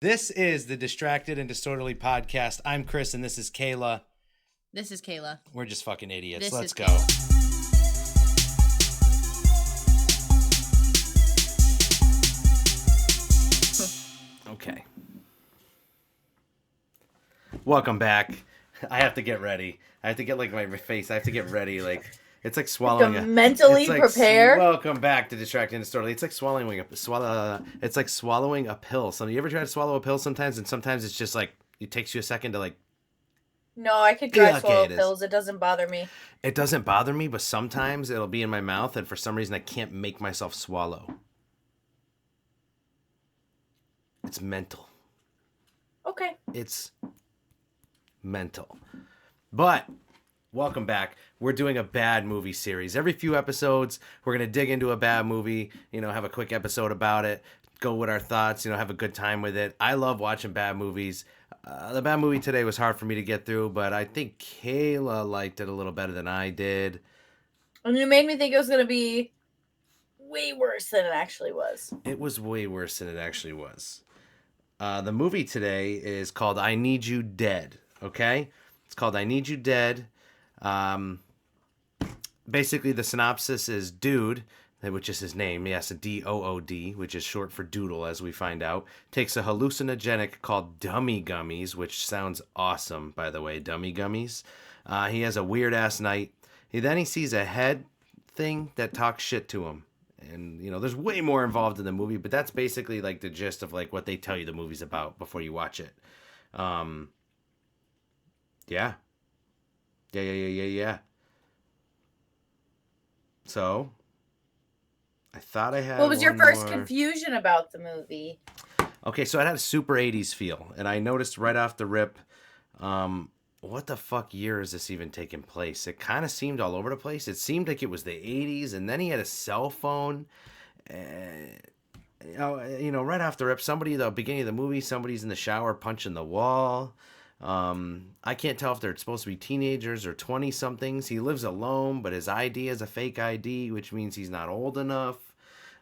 This is the Distracted and Disorderly podcast. I'm Chris, and this is Kayla. This is Kayla. We're just fucking idiots. This Let's is go. Kayla. Okay. Welcome back. I have to get ready. I have to get my face. I have to get ready. It's like swallowing to mentally prepare. Welcome back to Distracted and Disorderly. It's like It's like swallowing a pill. So you ever try to swallow a pill sometimes, and sometimes it's just like it takes you a second to No, I could try swallow pills. It doesn't bother me. It doesn't bother me, but sometimes it'll be in my mouth, and for some reason I can't make myself swallow. It's mental. Okay. It's mental. But welcome back. We're doing a bad movie series. Every few episodes, we're going to dig into a bad movie, have a quick episode about it, go with our thoughts, have a good time with it. I love watching bad movies. The bad movie today was hard for me to get through, but I think Kayla liked it a little better than I did. And you made me think it was going to be way worse than it actually was. It was way worse than it actually was. The movie today is called I Need You Dead, okay? It's called I Need You Dead. Basically, the synopsis is Dude, which is his name, yes, a D-O-O-D, which is short for Doodle, as we find out, takes a hallucinogenic called Dummy Gummies, which sounds awesome, by the way, Dummy Gummies. He has a weird-ass night. Then he sees a head thing that talks shit to him. And, there's way more involved in the movie, but that's basically, the gist of, what they tell you the movie's about before you watch it. Yeah. Yeah. So, I thought I had What was your first confusion about the movie? Okay, so it had a super 80s feel, and I noticed right off the rip, what the fuck year is this even taking place? It kind of seemed all over the place. It seemed like it was the 80s, and then he had a cell phone. Right off the rip, the beginning of the movie, somebody's in the shower punching the wall. I can't tell if they're supposed to be teenagers or 20-somethings. He lives alone, but his ID is a fake ID, which means he's not old enough.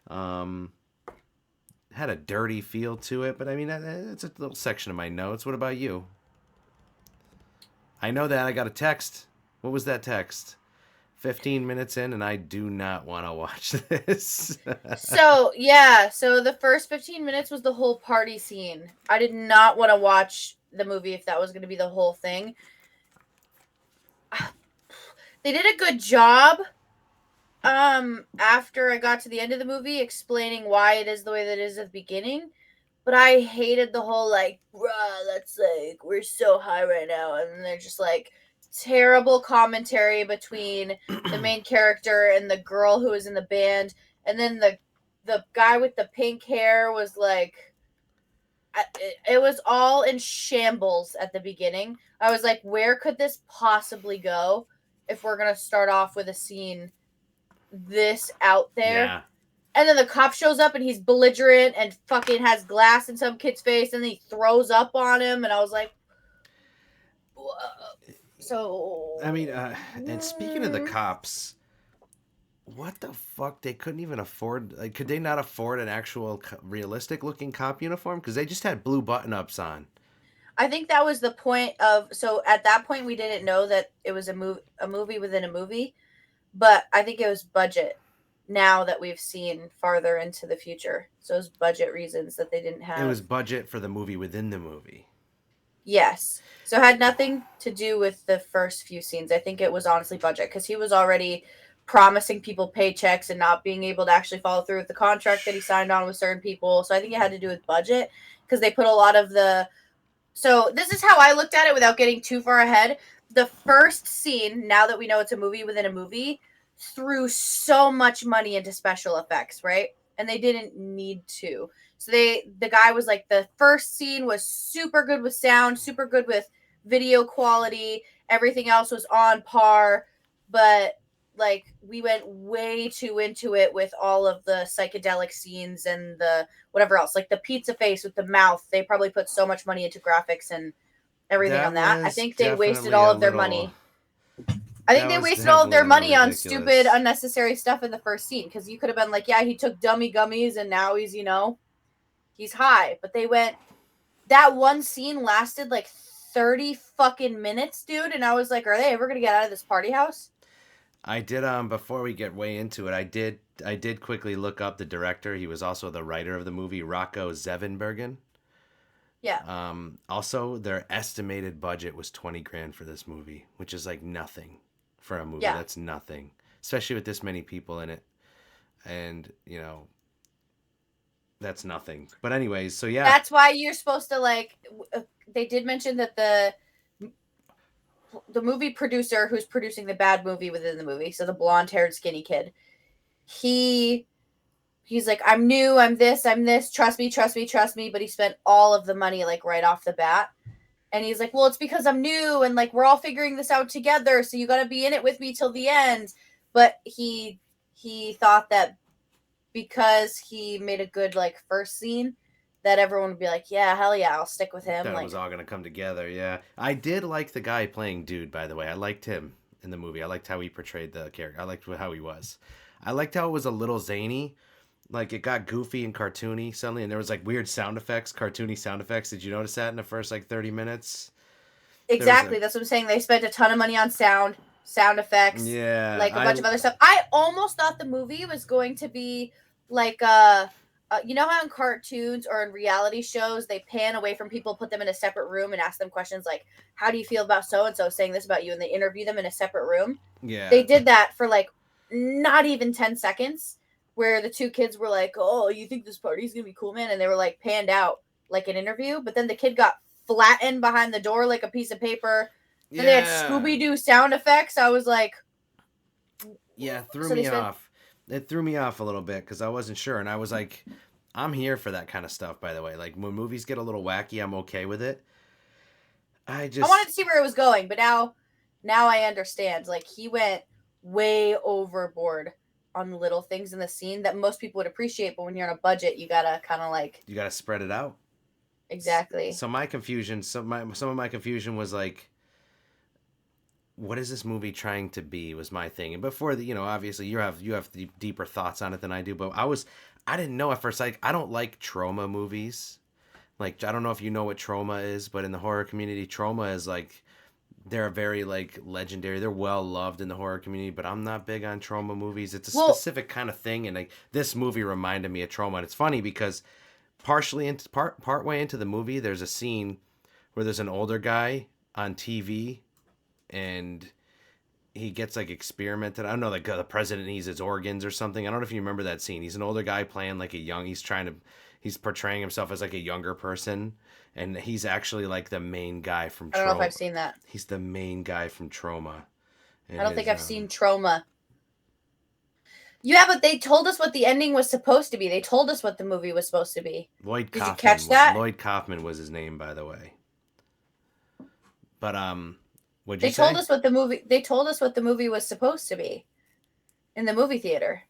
Had a dirty feel to it, but I mean, it's a little section of my notes. What about you? I know that I got a text. What was that text? 15 minutes in, and I do not want to watch this. So the first 15 minutes was the whole party scene. I did not want to watch the movie if that was going to be the whole thing. They did a good job after I got to the end of the movie explaining why it is the way that it is at the beginning. But I hated the whole, we're so high right now. And they're just, terrible commentary between the main character and the girl who was in the band. And then the guy with the pink hair was, it was all in shambles at the beginning. I was like, where could this possibly go if we're going to start off with a scene this out there? Yeah. And then the cop shows up and he's belligerent and fucking has glass in some kid's face and then he throws up on him. And I was like, whoa. So. I mean, and speaking of the cops, what the fuck? They couldn't even afford, could they not afford an actual realistic looking cop uniform? Because they just had blue button ups on. I think that was the point so at that point we didn't know that it was a movie within a movie, but I think it was budget. Now that we've seen farther into the future. So it was budget reasons that they didn't have. It was budget for the movie within the movie. Yes. So it had nothing to do with the first few scenes. I think it was honestly budget because he was already promising people paychecks and not being able to actually follow through with the contract that he signed on with certain people. So I think it had to do with budget because they put a lot of So this is how I looked at it without getting too far ahead. The first scene, now that we know it's a movie within a movie, threw so much money into special effects, right? And they didn't need to. So the guy was like, the first scene was super good with sound, super good with video quality. Everything else was on par. But we went way too into it with all of the psychedelic scenes and the whatever else. Like the pizza face with the mouth. They probably put so much money into graphics and everything on that. I think they wasted all of their money. I think they wasted all of their money on stupid, unnecessary stuff in the first scene. Because you could have been like, yeah, he took dummy gummies and now he's, he's high. But they went that one scene lasted like 30 fucking minutes, dude. And I was like, are they ever going to get out of this party house? I did before we get way into it, I did quickly look up the director. He was also the writer of the movie, Rocco Zevenbergen. Yeah. Also, their estimated budget was 20 grand for this movie, which is like nothing for a movie. Yeah. That's nothing, especially with this many people in it. And, you know, that's nothing. But anyways, so yeah. That's why you're supposed to like. They did mention that the movie producer who's producing the bad movie within the movie, so the blonde haired skinny kid, he he's like, I'm new, I'm this, trust me, trust me, trust me. But he spent all of the money like right off the bat. And he's like, well, it's because I'm new and like we're all figuring this out together. So you got to be in it with me till the end. But he thought that because he made a good like first scene, that everyone would be like, yeah, hell yeah, I'll stick with him. That it Like, was all gonna come together. Yeah, I did like the guy playing Dude. By the way, I liked him in the movie. I liked how he portrayed the character. I liked how he was. I liked how it was a little zany. Like it got goofy and cartoony suddenly, and there was like weird sound effects, cartoony sound effects. Did you notice that in the first like 30 minutes? There was exactly. That's what I'm saying. They spent a ton of money on sound effects, yeah, like a bunch of other stuff. I almost thought the movie was going to be like you know how in cartoons or in reality shows they pan away from people, put them in a separate room, and ask them questions like, "How do you feel about so and so saying this about you?" And they interview them in a separate room. They yeah, did that for like not even 10 seconds, where the two kids were like, "Oh, you think this party's gonna be cool, man?" And they were like panned out like an interview, but then the kid got flattened behind the door like a piece of paper. Then they had yeah, Scooby Doo sound effects. I was like, yeah. Threw so they me spent. off. It threw me off a little bit because I wasn't sure, and I was like, I'm here for that kind of stuff. By the way, like when movies get a little wacky, I'm okay with it. I I wanted to just see where it was going, but now I understand. Like he went way overboard on little things in the scene that most people would appreciate, but when you're on a budget, you gotta kind of like you got to spread it out. exactly. So my confusion, some of my confusion was like, what is this movie trying to be? Was my thing. And before the, obviously you have deeper thoughts on it than I do. But I didn't know at first. Like I don't like trauma movies. Like I don't know if you know what trauma is, but in the horror community, trauma is like they're very like legendary. They're well loved in the horror community, but I'm not big on trauma movies. It's a Well, specific kind of thing, and like this movie reminded me of trauma. And it's funny because part way into the movie, there's a scene where there's an older guy on TV, and he gets like experimented. I don't know, like the president needs his organs or something. I don't know if you remember that scene. He's an older guy playing like a young. He's portraying himself as like a younger person, and he's actually like the main guy from I don't know if Trauma. I've seen that. He's the main guy from Trauma, I and don't think his I've seen Trauma. Yeah, but they told us what the ending was supposed to be. They told us what the movie was supposed to be. Lloyd Did you Kaufman. catch that? Lloyd Kaufman was his name, by the way. But what'd you They told say? us what the movie. They told us what the movie was supposed to be in the movie theater.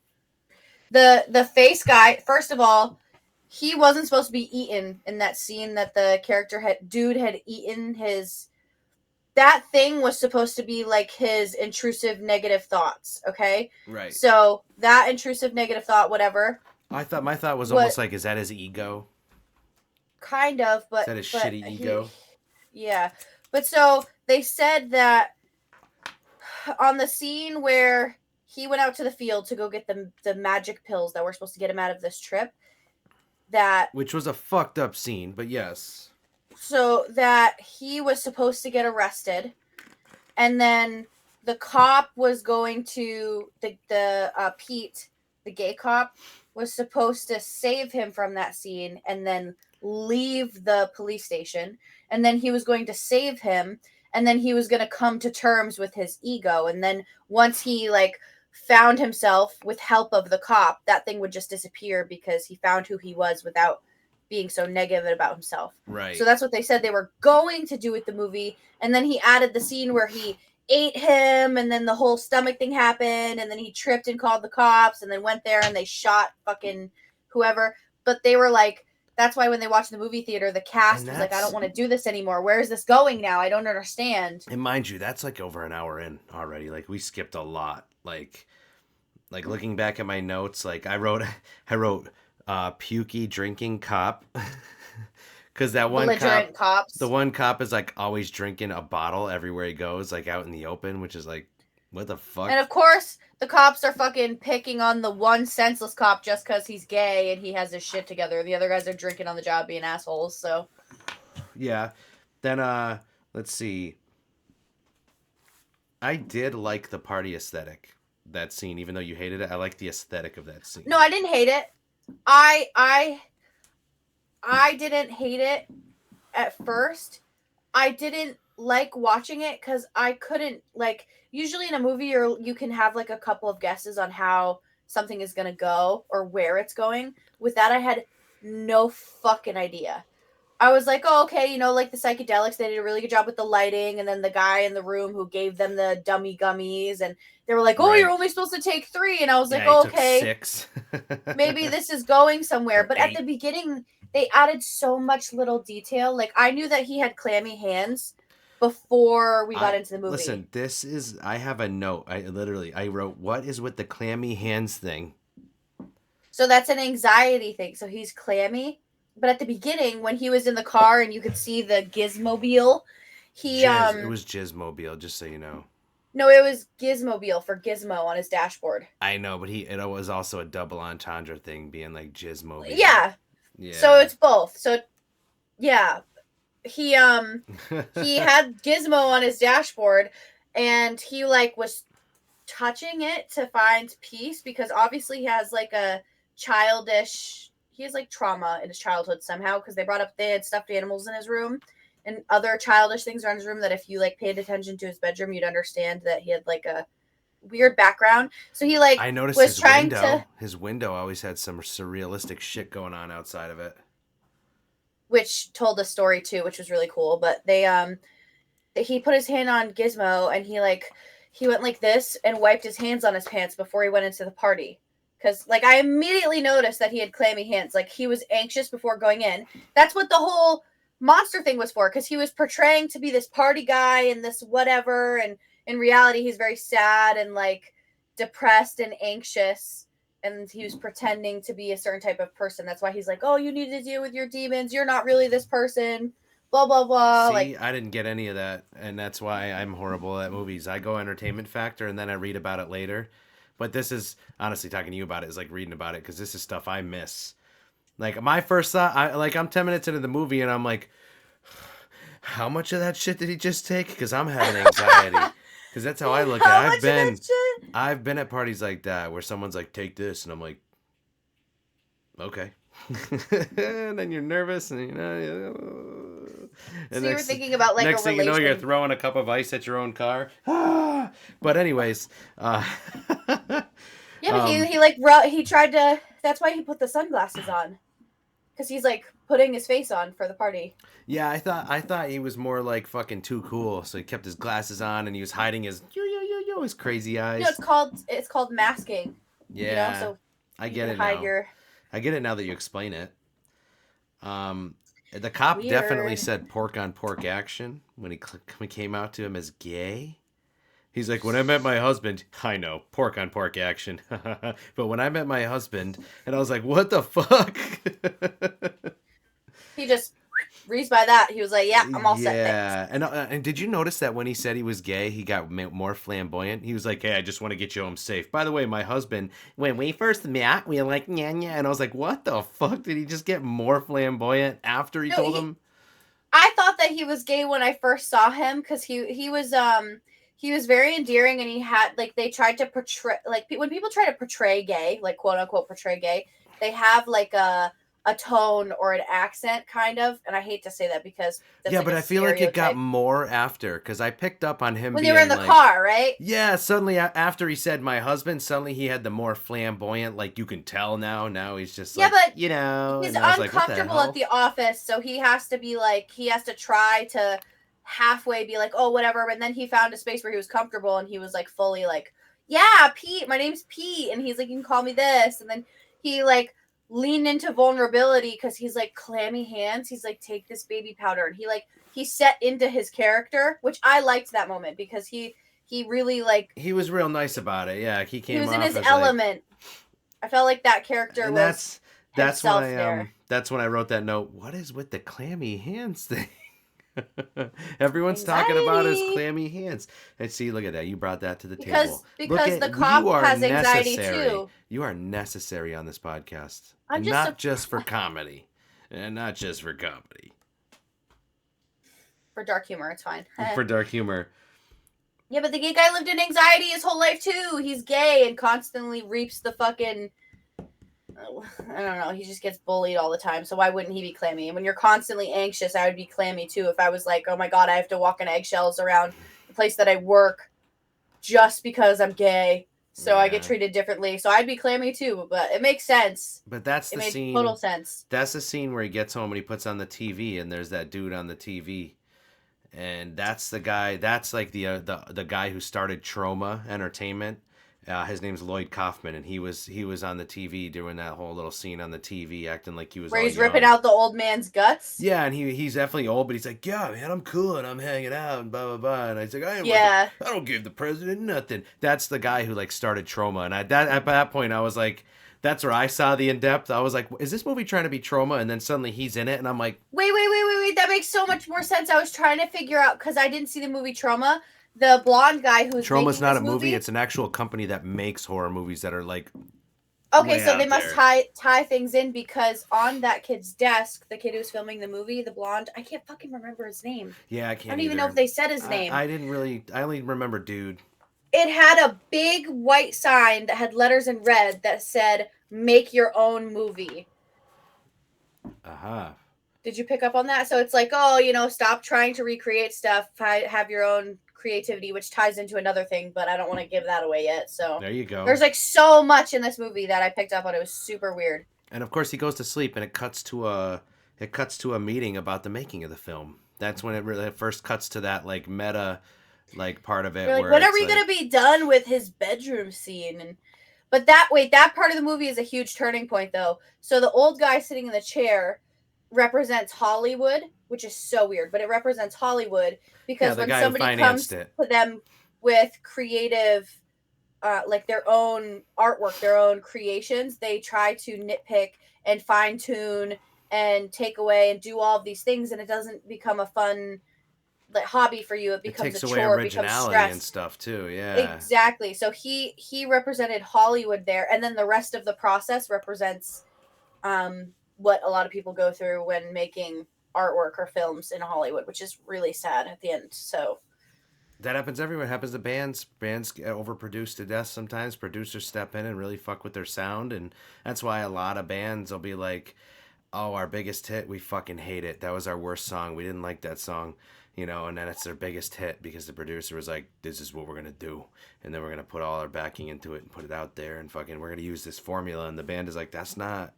The face guy. First of all, he wasn't supposed to be eaten in that scene that the character had eaten his. That thing was supposed to be like his intrusive negative thoughts. Okay, Right. so that intrusive negative thought, whatever, I thought my thought was almost what like, is that his ego? kind of, Is but that his but shitty he, ego? yeah, but so they said that on the scene where he went out to the field to go get the magic pills that were supposed to get him out of this trip, that Which was a fucked up scene, but yes. so that he was supposed to get arrested, and then the cop was going to the Pete, the gay cop, was supposed to save him from that scene and then leave the police station, and then he was going to save him, and then he was going to come to terms with his ego, and then once he like found himself with help of the cop, that thing would just disappear because he found who he was without being so negative about himself. So Right. that's what they said they were going to do with the movie. And then he added the scene where he ate him, and then the whole stomach thing happened, and then he tripped and called the cops, and then went there and they shot fucking whoever. But they were like, that's why when they watched the movie theater, the cast And was like, I don't that's want to do this anymore. Where is this going now? I don't understand. and mind you, that's like over an hour in already. Like we skipped a lot. Like looking back at my notes, like I wrote I wrote pukey drinking cop Because that one belligerent cop, the cops. one cop is like always drinking a bottle everywhere he goes, like out in the open, which is like, what the And fuck? of course, the cops are fucking picking on the one senseless cop just because he's gay and he has his shit together. The other guys are drinking on the job being assholes. So Yeah. Then let's see. I did like the party aesthetic that scene, even though you hated it. I like the aesthetic of that no, scene. I didn't hate it. I I I didn't hate it at first. I didn't like watching it because I couldn't like. Usually in a movie, you can have like a couple of guesses on how something is gonna go or where it's going. With that, I had no fucking idea. I was like, oh, okay, like the psychedelics, they did a really good job with the lighting, and then the guy in the room who gave them the dummy gummies, and they were like, oh, you're Right. only supposed to take 3, and I was like, Yeah, he oh, took okay, 6 maybe this is going somewhere. or But at the 8. beginning, they added so much little detail. Like I knew that he had clammy hands before we got I into the movie. listen. This is. I have a note. I wrote, "What is with the clammy hands thing?" So that's an anxiety thing. So he's clammy. But at the beginning, when he was in the car and you could see the gizmobile, he Jizz. It was Jizzmobile, just so you know. no, it was Gizmobile for Gizmo on his dashboard. I know, but it was also a double entendre thing, being like Jizzmobile. Yeah. So Yeah. it's both. So yeah, he had Gizmo on his dashboard and he like was touching it to find peace because obviously he has like a childish he has like trauma in his childhood somehow because they had stuffed animals in his room and other childish things around his room that if you like paid attention to his bedroom you'd understand that he had like a weird background. So he like I noticed was his trying to window. His window always had some surrealistic shit going on outside of it. which told a story too, which was really cool. But he put his hand on Gizmo and he went like this and wiped his hands on his pants before he went into the party. Cause like I immediately noticed that he had clammy hands. Like he was anxious before going in. That's what the whole monster thing was for. Cause he was portraying to be this party guy and this whatever. And in reality, he's very sad and like depressed and anxious. And he was pretending to be a certain type of person. That's why he's like, oh, you need to deal with your demons. You're not really this person. Blah blah blah. See, Like I didn't get any of that, and that's why I'm horrible at movies. I go entertainment factor, and then I read about it later. But this is honestly talking to you about it is like reading about it because this is stuff I miss. Like my first thought, I'm 10 minutes into the movie, and I'm like, how much of that shit did he just take? Because I'm having anxiety. Because that's how I look at how it. much of that shit? I've been at parties like that where someone's like, take this, and I'm like, okay. And then you're nervous, and So and you were thinking about like a next thing you know, you're relation. throwing a cup of ice at your own car. But anyways, Yeah, but um, he tried to. That's why he put the sunglasses on because he's like putting his face on for the party. yeah, I thought he was more like fucking too cool, so he kept his glasses on and he was hiding his his crazy eyes. It's called masking. Yeah, So I you get can it hide now. your I get it now that you explain it. Um, the cop definitely weird. said pork on pork action when he came out to him as gay. He's like, when I met my husband, I know, pork on pork action. But when I met my husband, and I was like, what the fuck? He just reached by that. He was like, "Yeah, I'm all set. Thanks." Yeah. And did you notice that when he said he was gay, he got more flamboyant? He was like, hey, I just want to get you home safe. By the way, my husband, when we first met, we were like, yeah, yeah. And I was like, what the fuck? Did he just get more flamboyant after he No, told him? I thought that he was gay when I first saw him because he was very endearing and he had like they tried to portray like when people try to portray gay like quote unquote portray gay they have like a tone or an accent kind of and I hate to say that because that's Yeah, like but a I feel like it got stereotype more after because I picked up on him when they were in being the like, car, right? yeah, suddenly after he said my husband, suddenly he had the more flamboyant, like you can tell now. Now he's just Yeah, like, but and he's I was like, what the uncomfortable at hell? the office, so he has to try to halfway be like, oh, whatever. And then he found a space where he was comfortable and he was like fully like, yeah, Pete, my name's Pete. And he's like, you can call me this. And then he like leaned into vulnerability because he's like clammy hands. He's like, take this baby powder. And he set into his character, which I liked that moment because he really like He was real nice about it. Yeah, he he came was in off his as like, element. I felt like that character and was himself there. that's when I wrote that note. What is with the clammy hands thing? Everyone's talking about his Anxiety. clammy hands. And see, look at that. You brought that to the table. Look Because at the you cop are has anxiety necessary. too. You are necessary on this podcast. I'm And just not just for comedy. And not just for comedy. for dark humor, it's fine. For dark humor. Yeah, but the gay guy lived in anxiety his whole life too. He's gay and constantly reaps the fucking I don't know. He just gets bullied all the time. So why wouldn't he be clammy? And when you're constantly anxious, I would be clammy too. If I was like, oh my God, I have to walk on eggshells around the place that I work just because I'm gay. So I get treated differently. So I'd be clammy too. But it makes sense. But that's it the made scene. Total sense. That's the scene where he gets home and he puts on the TV and there's that dude on the TV. And that's the guy. That's like the guy who started Trauma Entertainment. His name's Lloyd Kaufman, and he was on the TV doing that whole little scene on the TV, acting like he was where all he's young. ripping out the old man's guts. Yeah, and he's definitely old, but he's like, yeah, man, I'm cool and I'm hanging out and blah blah blah. And I was like, I don't give the president nothing. That's the guy who like started Trauma, and at that point I was like, that's where I saw the in depth. I was like, is this movie trying to be Trauma? And then suddenly he's in it, and I'm like, wait. That makes so much more sense. I was trying to figure out because I didn't see the movie Trauma. The blonde guy who's Trauma's not a movie, it's an actual company that makes horror movies that are like. Okay, so they must tie things in because on that kid's desk, the kid who's filming the movie, the blonde, I can't fucking remember his name. Yeah, I can't. I don't even know if they said his name. I didn't really. I only remember dude. It had a big white sign that had letters in red that said "Make your own movie." Uh-huh. Did you pick up on that? So it's like, oh, stop trying to recreate stuff. Have your own creativity, which ties into another thing, but I don't want to give that away yet. So there you go. There's like so much in this movie that I picked up on. It was super weird. And of course, he goes to sleep, and it cuts to a meeting about the making of the film. That's when it first cuts to that like meta, like part of it. Like, when are we gonna be done with his bedroom scene? But that part of the movie is a huge turning point, though. So the old guy sitting in the chair represents Hollywood, which is so weird, but it represents Hollywood because when somebody comes to them with creative, like their own artwork, their own creations, they try to nitpick and fine tune and take away and do all of these things, and it doesn't become a fun like hobby for you. It becomes a chore, it becomes stress and stuff too. Yeah, exactly. So he represented Hollywood there, and then the rest of the process represents what a lot of people go through when making artwork or films in Hollywood, which is really sad at the end. So that happens everywhere. It happens to bands. Bands get overproduced to death sometimes. Producers step in and really fuck with their sound, and that's why a lot of bands will be like, oh, our biggest hit, we fucking hate it. That was our worst song. We didn't like that song. And then it's their biggest hit because the producer was like, this is what we're going to do. And then we're going to put all our backing into it and put it out there and fucking, we're going to use this formula. And the band is like, that's not.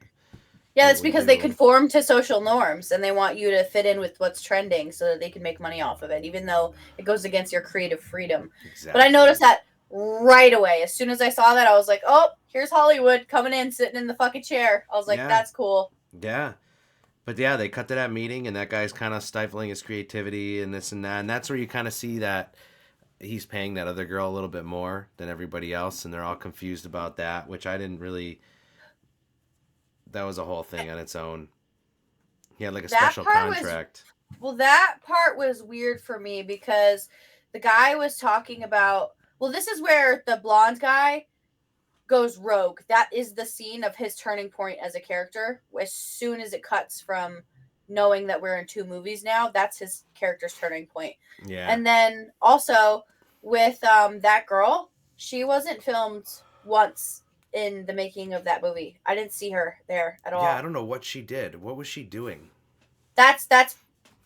Yeah, that's because they conform to social norms and they want you to fit in with what's trending so that they can make money off of it, even though it goes against your creative freedom. Exactly. But I noticed that right away. As soon as I saw that, I was like, oh, here's Hollywood coming in, sitting in the fucking chair. I was like, that's cool. Yeah. But yeah, they cut to that meeting and that guy's kind of stifling his creativity and this and that. And that's where you kind of see that he's paying that other girl a little bit more than everybody else. And they're all confused about that, which I didn't really... That was a whole thing on its own. He had like a special contract. That part was weird for me because the guy was talking about... Well, this is where the blonde guy goes rogue. That is the scene of his turning point as a character. As soon as it cuts from knowing that we're in 2 movies now, that's his character's turning point. Yeah. And then also with that girl, she wasn't filmed once in the making of that movie. I didn't see her there at all. Yeah, I don't know what she did. What was she doing? That's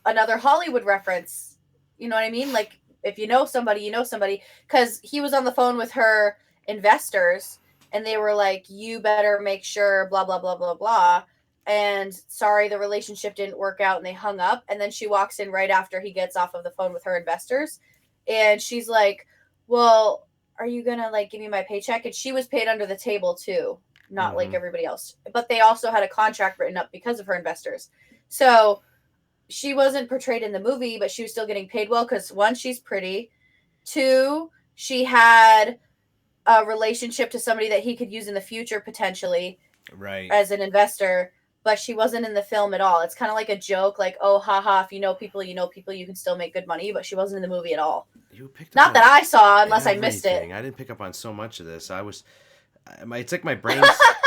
another Hollywood reference. You know what I mean? Like, if you know somebody, you know somebody. Because he was on the phone with her investors, and they were like, you better make sure, blah, blah, blah, blah, blah. And sorry, the relationship didn't work out, and they hung up. And then she walks in right after he gets off of the phone with her investors. And she's like, well... are you gonna like give me my paycheck? And she was paid under the table too, not like everybody else. But they also had a contract written up because of her investors. So she wasn't portrayed in the movie, but she was still getting paid well because 1, she's pretty. 2, she had a relationship to somebody that he could use in the future potentially. Right. as an investor, but she wasn't in the film at all. It's kind of like a joke, like, oh, haha, if you know people, you can still make good money, but she wasn't in the movie at all. You picked up Not on that I saw, unless I missed it. everything. I didn't pick up on so much of this. It's like my brain's,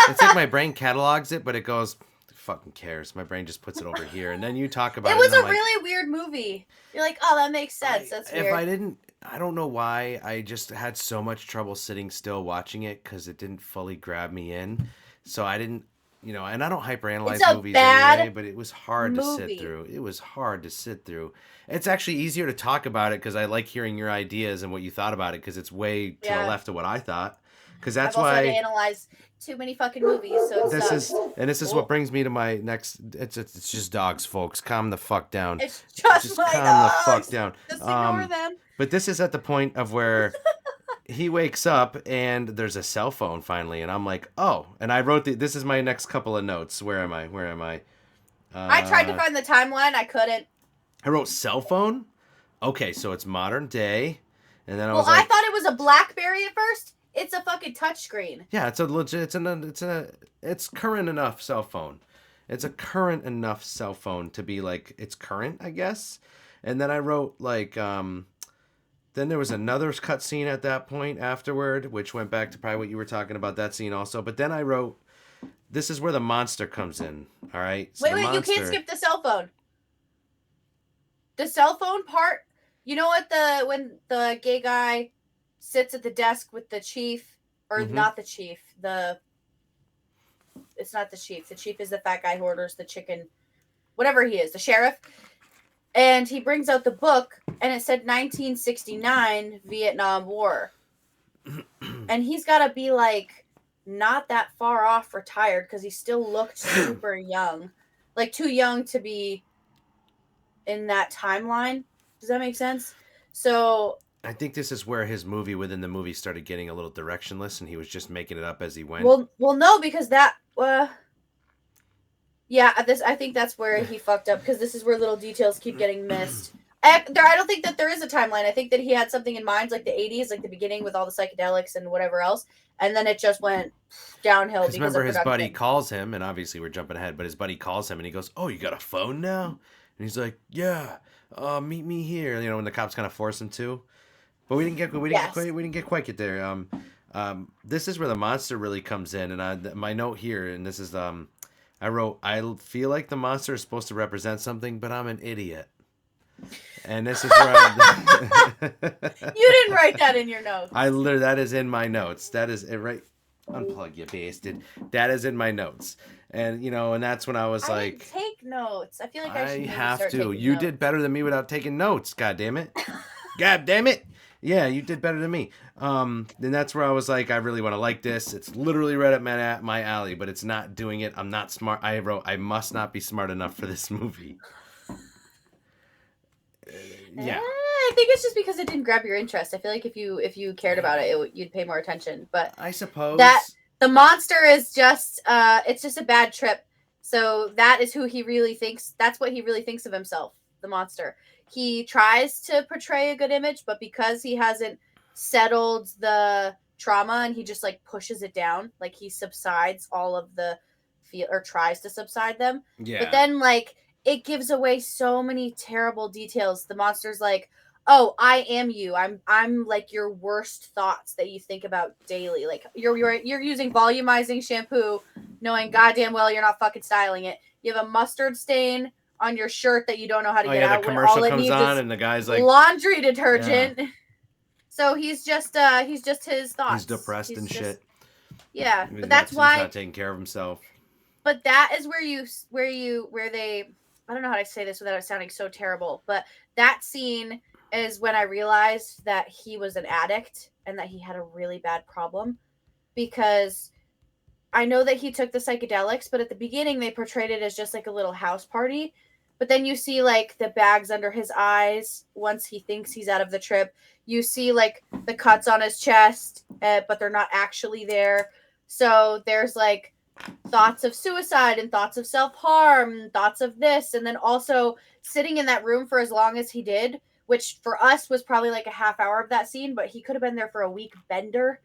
it's like my brain catalogs it, but it goes, fucking cares. My brain just puts it over here. And then you talk It about it, was and I'm a like, really weird movie. You're like, oh, that makes sense. That's if weird. I didn't, I don't know why. I just had so much trouble sitting still watching it because it didn't fully grab me in. So I didn't, and I don't It's hyperanalyze a movies anyway, bad but it was hard to sit movie. through. It was hard to sit through. It's actually easier to talk about it because I like hearing your ideas and what you thought about it because it's way to the Yeah. left of what I thought. Because I've that's also had to why analyze too many fucking movies, so it this sucks. is, and this is what Oh, brings me to my next. It's just dogs, folks. Calm the fuck down. it's just Just my calm the fuck dogs. down. Just ignore them. But this is at the point of where he wakes up and there's a cell phone finally, and I'm like, oh. And I wrote this is my next couple of notes. Where am I? Where am I? I tried to Uh, find the timeline. I couldn't. I wrote cell phone. Okay, so it's modern day, and then I Well, was I like, thought it was a BlackBerry at first. It's a fucking touchscreen. yeah, it's a legit. It's current enough cell phone. It's a current enough cell phone to be like it's current, I guess. And then I wrote like then there was another cutscene at that point afterward, which went back to probably what you were talking about that scene also. But then I wrote, this is where the monster comes in. All right. So Wait, the you can't monster. skip the cell phone. The cell phone part. You know what when the gay guy sits at the desk with the chief, or Mhm. not the chief. It's not the chief. The chief is the fat guy who orders the chicken, whatever he is, the sheriff. And he brings out the book, and it said 1969 Vietnam War. And he's got to be like not that far off retired because he still looked super young, like too young to be in that timeline. Does that make sense? So I think this is where his movie within the movie started getting a little directionless, and he was just making it up as he went. well, no, because that yeah, I think that's where he fucked up because this is where little details keep getting missed. I don't think that there is a timeline. I think that he had something in mind, like the 80s, like the beginning with all the psychedelics and whatever else, and then it just went downhill Because because remember, of his production. buddy calls him, and obviously we're jumping ahead, but his buddy calls him, and he goes, "Oh, you got a phone now?" And he's like, "Yeah, meet me here." When the cops kind of force him to, but we didn't get quite get there. This is where the monster really comes in, and my note here, and this is I wrote, I feel like the monster is supposed to represent something, but I'm an idiot. And this is where You didn't write that in your notes. that is in my notes. That is it, right? Unplug, you bastard. That is in my notes. And and that's when I was I like, didn't take notes. I feel like I should maybe have start to. taking You notes. did better than me without taking notes. God damn it. God damn it. Yeah, you did better than me. Then that's where I was like, I really want to like this. It's literally right up my alley, but it's not doing it. I'm not smart. I wrote, I must not be smart enough for this movie. Yeah. I think it's just because it didn't grab your interest. I feel like if you cared about it, you'd pay more attention. But I suppose that the monster is just it's just a bad trip. So that is who he really thinks. That's what he really thinks of himself. The monster. He tries to portray a good image, but because he hasn't settled the trauma and he just like pushes it down, like he subsides all of the feel or tries to subside them. Yeah. But then like it gives away so many terrible details. The monster's like, "Oh, I am you. I'm like your worst thoughts that you think about daily. Like you're using volumizing shampoo, knowing goddamn well you're not fucking styling it. You have a mustard stain on your shirt that you don't know how to get out. The When commercial all it comes needs on is and the guy's like laundry detergent." Yeah. So he's just his thoughts. He's depressed and shit. Yeah, but that's why he's not taking care of himself. But that is where they I don't know how to say this without it sounding so terrible, but that scene is when I realized that he was an addict and that he had a really bad problem, because I know that he took the psychedelics, but at the beginning they portrayed it as just like a little house party. But then you see like the bags under his eyes once he thinks he's out of the trip. You see like the cuts on his chest, but they're not actually there. So there's like thoughts of suicide and thoughts of self-harm, thoughts of this, and then also sitting in that room for as long as he did, which for us was probably like a half hour of that scene, but he could have been there for a week bender,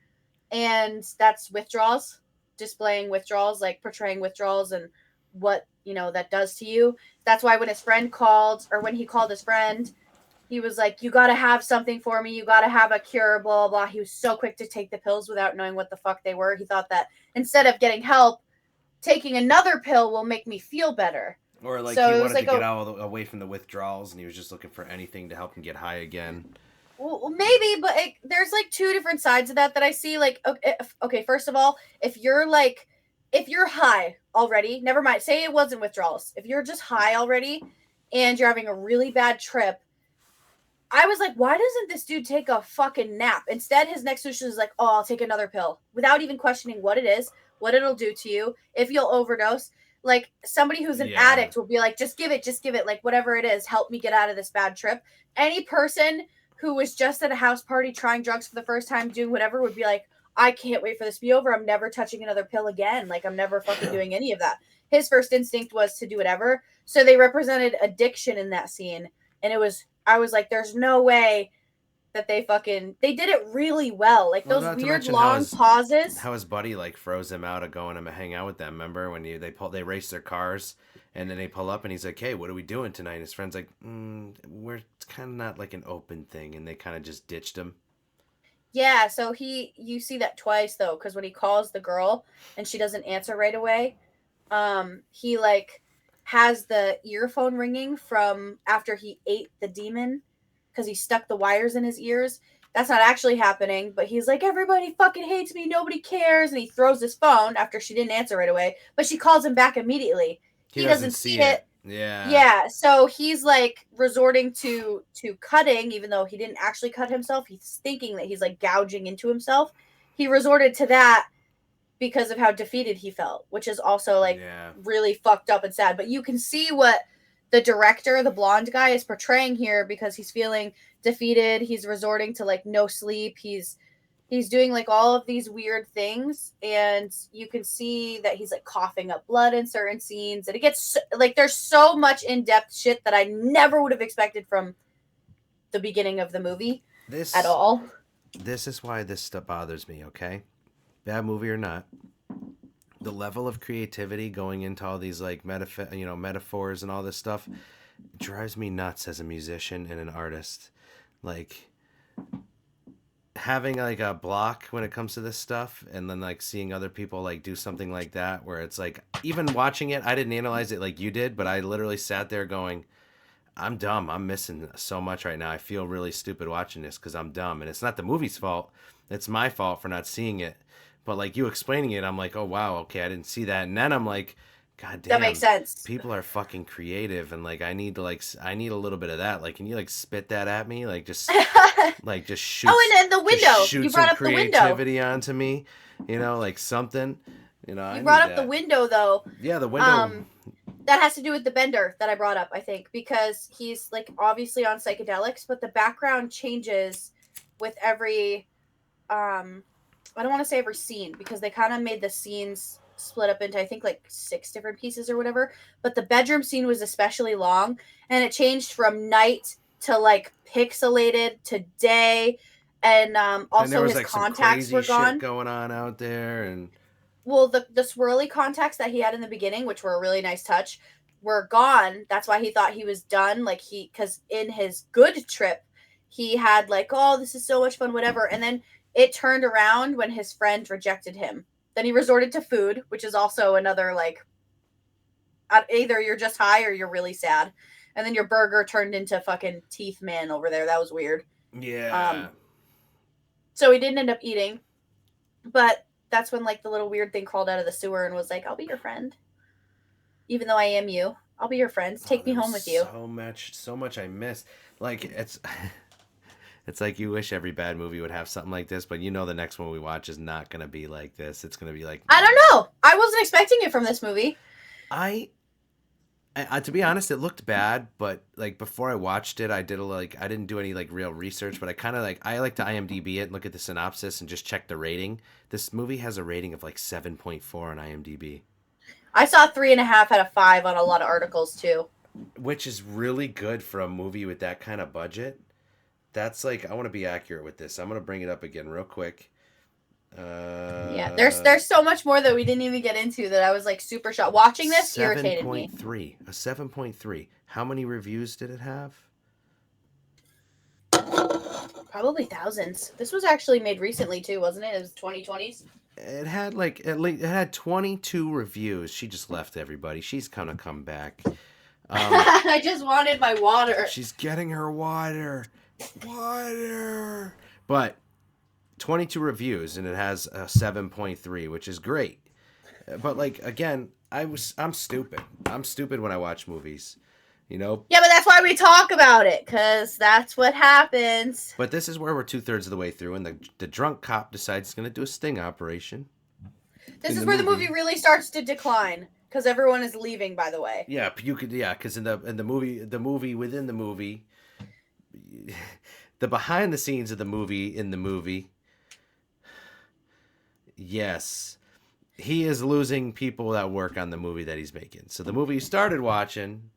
and that's withdrawals, displaying withdrawals, like portraying withdrawals and what, that does to you. That's why when his friend called, or when he called his friend, he was like, you got to have something for me. You got to have a cure, blah, blah, blah. He was so quick to take the pills without knowing what the fuck they were. He thought that instead of getting help, taking another pill will make me feel better. Or like he So it was wanted to like get out away from the withdrawals, and he was just looking for anything to help him get high again. well, maybe, but there's like two different sides of that I see. Like, okay, first of all, if you're high already, never mind, say it wasn't withdrawals. If you're just high already and you're having a really bad trip, I was like, why doesn't this dude take a fucking nap? Instead, his next solution is like, oh, I'll take another pill without even questioning what it is, what it'll do to you, if you'll overdose. Like, somebody who's an addict will be like, just give it, like, whatever it is, help me get out of this bad trip. Any person who was just at a house party trying drugs for the first time, doing whatever, would be like, I can't wait for this to be over. I'm never touching another pill again. Like, I'm never fucking doing any of that. His first instinct was to do whatever. So they represented addiction in that scene. And I was like, there's no way that they did it really well. Like, those weird long pauses. How his buddy like froze him out of going to hang out with them. Remember when they race their cars, and then they pull up and he's like, hey, what are we doing tonight? And his friend's like, it's kind of not like an open thing, and they kind of just ditched him. Yeah, so you see that twice though, because when he calls the girl and she doesn't answer right away, he like has the earphone ringing from after he ate the demon, because he stuck the wires in his ears. That's not actually happening, but he's like, everybody fucking hates me, nobody cares, and he throws his phone after she didn't answer right away, but she calls him back immediately. He doesn't see it. Yeah, so he's like resorting to cutting, even though he didn't actually cut himself. He's thinking that he's like gouging into himself. He resorted to that because of how defeated he felt, which is also like really fucked up and sad. But you can see what the director, the blonde guy, is portraying here, because he's feeling defeated. He's resorting to like no sleep. He's doing like all of these weird things, and you can see that he's like coughing up blood in certain scenes, and it gets like there's so much in-depth shit that I never would have expected from the beginning of the movie at all. This is why this stuff bothers me, okay? Bad movie or not, the level of creativity going into all these like metaphors and all this stuff drives me nuts as a musician and an artist. Like, having like a block when it comes to this stuff, and then like seeing other people like do something like that, where it's like, even watching it, I didn't analyze it like you did, but I literally sat there going, I'm dumb. I'm missing so much right now. I feel really stupid watching this because I'm dumb. And it's not the movie's fault. It's my fault for not seeing it. But like you explaining it, I'm like, oh, wow, okay, I didn't see that. And then I'm like, God damn, that makes sense. People are fucking creative, and like I need a little bit of that. Like, can you like spit that at me? Like just shoot. Oh, and the window. You brought up the window. Creativity onto me, like something. You brought up the window though. Yeah, the window. That has to do with the bender that I brought up, I think, because he's like obviously on psychedelics, but the background changes with every I don't want to say every scene, because they kind of made the scenes split up into, I think, like 6 different pieces or whatever. But the bedroom scene was especially long, and it changed from night to like pixelated to day, and also and there was, his like, contacts some crazy were gone. Shit going on out there, and well, the swirly contacts that he had in the beginning, which were a really nice touch, were gone. That's why he thought he was done. Like because in his good trip, he had like, oh, this is so much fun, whatever, and then it turned around when his friend rejected him. Then he resorted to food, which is also another, like, either you're just high or you're really sad. And then your burger turned into fucking Teeth Man over there. That was weird. Yeah. So he didn't end up eating. But that's when, like, the little weird thing crawled out of the sewer and was like, I'll be your friend. Even though I am you. I'll be your friend. Take me home with you. So much I missed. Like, it's like you wish every bad movie would have something like this, but the next one we watch is not going to be like this. It's going to be like... I don't know. I wasn't expecting it from this movie. I to be honest, it looked bad, but like before I watched it, I didn't do any like real research, but I like to IMDb it and look at the synopsis and just check the rating. This movie has a rating of like 7.4 on IMDb. I saw 3.5 out of 5 on a lot of articles too. Which is really good for a movie with that kind of budget. That's like, I want to be accurate with this. I'm going to bring it up again real quick. Yeah, there's so much more that we didn't even get into that I was like super shocked. Watching this irritated me. 7.3. A 7.3. How many reviews did it have? Probably thousands. This was actually made recently too, wasn't it? It was 2020s. It had like at least it had 22 reviews. She just left everybody. She's gonna come back. I just wanted my water. She's getting her water. Water. But 22 reviews and it has a 7.3, which is great. But like again, I'm stupid. I'm stupid when I watch movies. You know? Yeah, but that's why we talk about it, because that's what happens. But this is where we're 2/3 of the way through, and the drunk cop decides he's going to do a sting operation. This is where the movie really starts to decline, because everyone is leaving, by the way. Yeah, because in the movie within the movie, the behind the scenes of the movie in the movie, yes, he is losing people that work on the movie that he's making. So the movie you started watching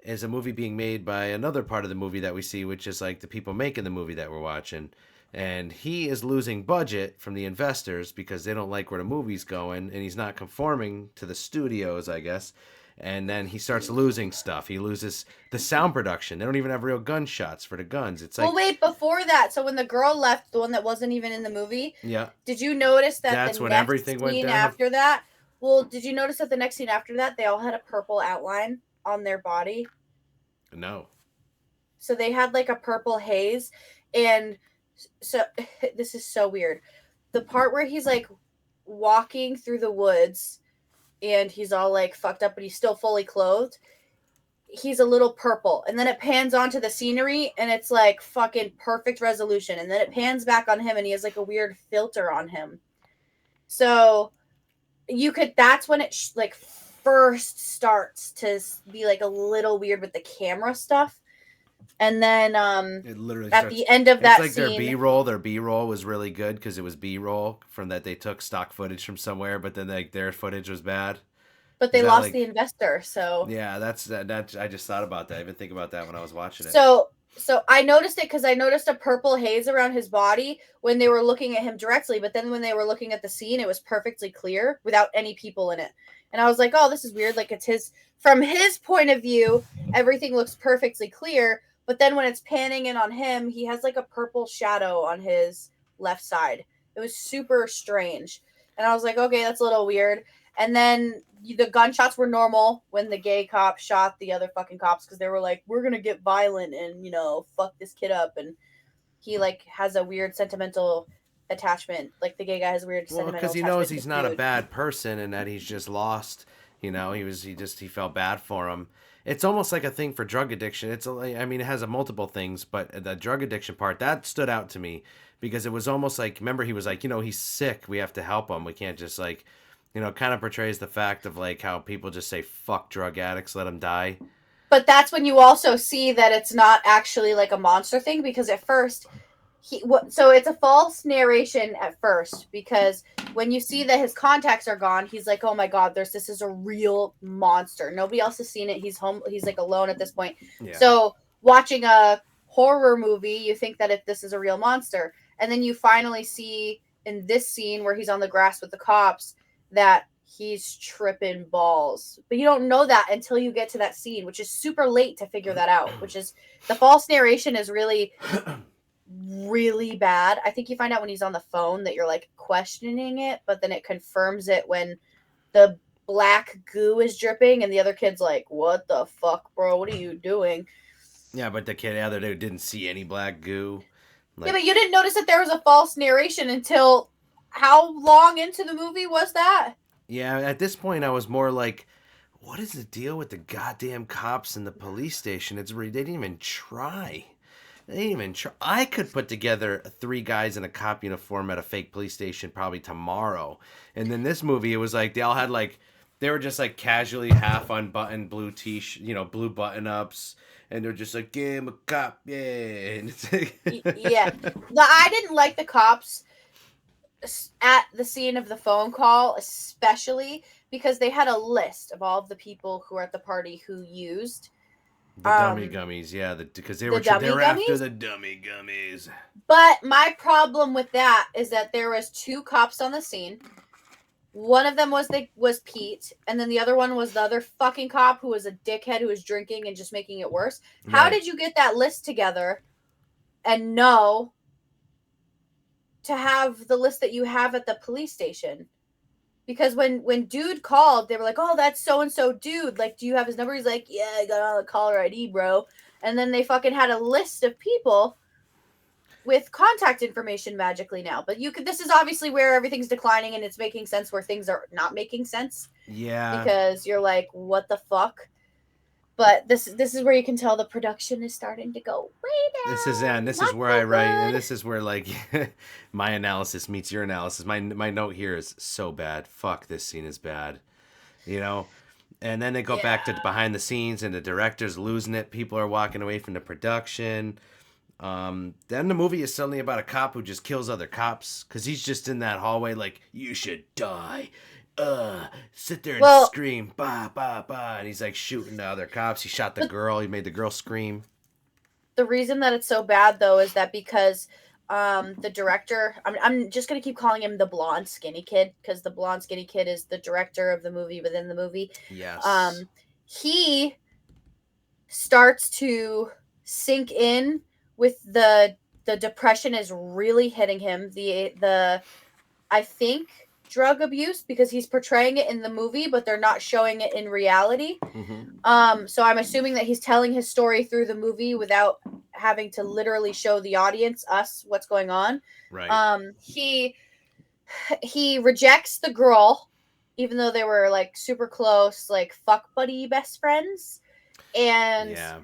is a movie being made by another part of the movie that we see, which is like the people making the movie that we're watching. And he is losing budget from the investors because they don't like where the movie's going, and he's not conforming to the studios, I guess. And then he starts losing stuff. He loses the sound production. They don't even have real gunshots for the guns. It's like, well, wait, before that, so when the girl left, the one that wasn't even in the movie, yeah, did you notice that that's the when next everything went scene down. after that? Well, did you notice that the next scene after that, they all had a purple outline on their body? No. So they had like a purple haze, and so this is so weird. The part where he's like walking through the woods and he's all like fucked up, but he's still fully clothed. He's a little purple, and then it pans onto the scenery, and it's like fucking perfect resolution, and then it pans back on him, and he has like a weird filter on him. So that's when it like first starts to be like a little weird with the camera stuff. And then it literally at the end of that it's like scene, their B-roll was really good because it was B-roll from that they took stock footage from somewhere, but then like their footage was bad. but they lost the investor, so yeah, that's I just thought about that. I didn't think about that when I was watching it. So I noticed it because I noticed a purple haze around his body when they were looking at him directly, but then when they were looking at the scene, it was perfectly clear without any people in it. And I was like, oh, this is weird. Like from his point of view, everything looks perfectly clear. But then when it's panning in on him, he has like a purple shadow on his left side. It was super strange. And I was like, okay, that's a little weird. And then the gunshots were normal when the gay cop shot the other fucking cops because they were like, we're going to get violent and, fuck this kid up. And he like has a weird sentimental attachment. Like the gay guy has a weird sentimental attachment. Because he knows he's not a bad person and that he's just lost. He felt bad for him. It's almost like a thing for drug addiction. It has multiple things, but the drug addiction part, that stood out to me because it was almost like, remember he was like, he's sick. We have to help him. We can't just like, kind of portrays the fact of like how people just say, fuck drug addicts, let them die. But that's when you also see that it's not actually like a monster thing because at first so it's a false narration at first because when you see that his contacts are gone, he's like, oh my God, this is a real monster. Nobody else has seen it. He's home. He's like alone at this point. Yeah. So watching a horror movie, you think that if this is a real monster, and then you finally see in this scene where he's on the grass with the cops that he's tripping balls. But you don't know that until you get to that scene, which is super late to figure that out, which is the false narration is really really bad. I think you find out when he's on the phone that you're like questioning it, but then it confirms it when the black goo is dripping and the other kid's like, what the fuck, bro? What are you doing? Yeah, but the other dude didn't see any black goo. Yeah, but you didn't notice that there was a false narration until how long into the movie was that? Yeah, at this point I was more like, what is the deal with the goddamn cops in the police station? They didn't even try. They didn't even try. I could put together 3 guys in a cop uniform at a fake police station probably tomorrow. And then this movie, it was like they all had like, they were just like casually half unbuttoned blue blue button ups. And they're just like, yeah, I'm a cop, yeah. And it's like yeah. I didn't like the cops at the scene of the phone call, especially because they had a list of all of the people who were at the party who used The dummy gummies, yeah, because The they dummy were after gummies. the dummy gummies. But my problem with that is that there was two cops on the scene. One of them was Pete, and then the other one was the other fucking cop who was a dickhead who was drinking and just making it worse. How Right. did you get that list together and know to have the list that you have at the police station? Because when dude called, they were like, "Oh, that's so and so dude. Like, do you have his number?" He's like, "Yeah, I got all the caller ID, bro." And then they fucking had a list of people with contact information magically now. But you could this is obviously where everything's declining and it's making sense where things are not making sense Yeah. because you're like, what the fuck? But this is where you can tell the production is starting to go way And down. this is Not where I so write, and good. this is where like my analysis meets your analysis. My note here is so bad. Fuck, this scene is bad. You know, and then they go back to Yeah. behind the scenes, and the director's losing it. People are walking away from the production. Then the movie is suddenly about a cop who just kills other cops because he's just in that hallway like, you should die. Sit there and Well, scream, bah, bah, bah. And he's like shooting the other cops. He shot the but girl. He made the girl scream. the reason that it's so bad though is that because the director I'm just gonna keep calling him the blonde skinny kid because the blonde skinny kid is the director of the movie within the movie. Yes. um he starts to sink in with the depression is really hitting him. The I think drug abuse because he's portraying it in the movie, but they're not showing it in reality. Mm-hmm. So I'm assuming that he's telling his story through the movie without having to literally show the audience, us, what's going on. Right. He rejects the girl, even though they were like super close, like fuck buddy best friends. And Yeah.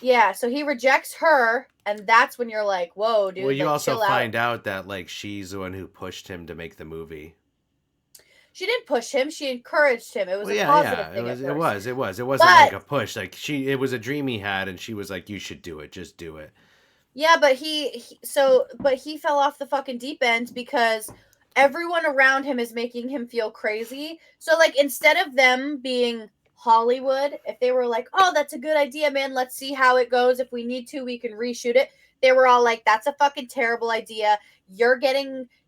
yeah, so he rejects her, and that's when you're like, whoa, Well, dude, you like also chill out. find out that like she's the one who pushed him to make the movie. She didn't push him, she encouraged him. It was Well, a yeah, positive yeah. thing at It first. was. It was. It wasn't like But a push. Like it was a dream he had, and she was like, "You should do it. Just do it." yeah, but but he fell off the fucking deep end because everyone around him is making him feel crazy. So like instead of them being Hollywood, if they were like, "Oh, that's a good idea, man. Let's see how it goes. If we need to, we can reshoot it." They were all like, "That's a fucking terrible idea.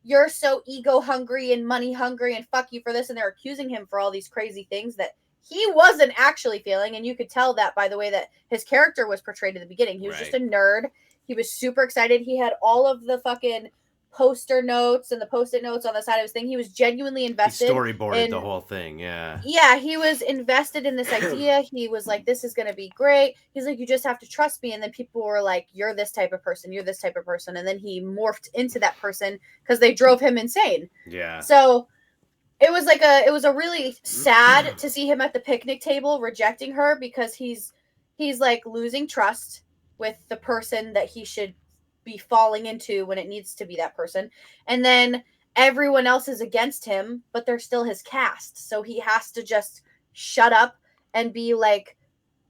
You're so ego hungry and money hungry and fuck you for this." And they're accusing him for all these crazy things that he wasn't actually feeling, and you could tell that by the way that his character was portrayed at the beginning. He was just Right. a nerd. He was super excited. He had all of the fucking poster notes and the post-it notes on the side of his thing. He was genuinely He invested storyboarded the in whole thing. Yeah. yeah, he was invested in this idea. He was like, this is going to be great. He's like, you just have to trust me. And then people were like, you're this type of person. You're this type of person. And then he morphed into that person because they drove him insane. Yeah. So it was a really sad to see him at the picnic table rejecting her because he's like losing trust with the person that he should be falling into when it needs to be that person. And then everyone else is against him, but they're still his cast. So he has to just shut up and be like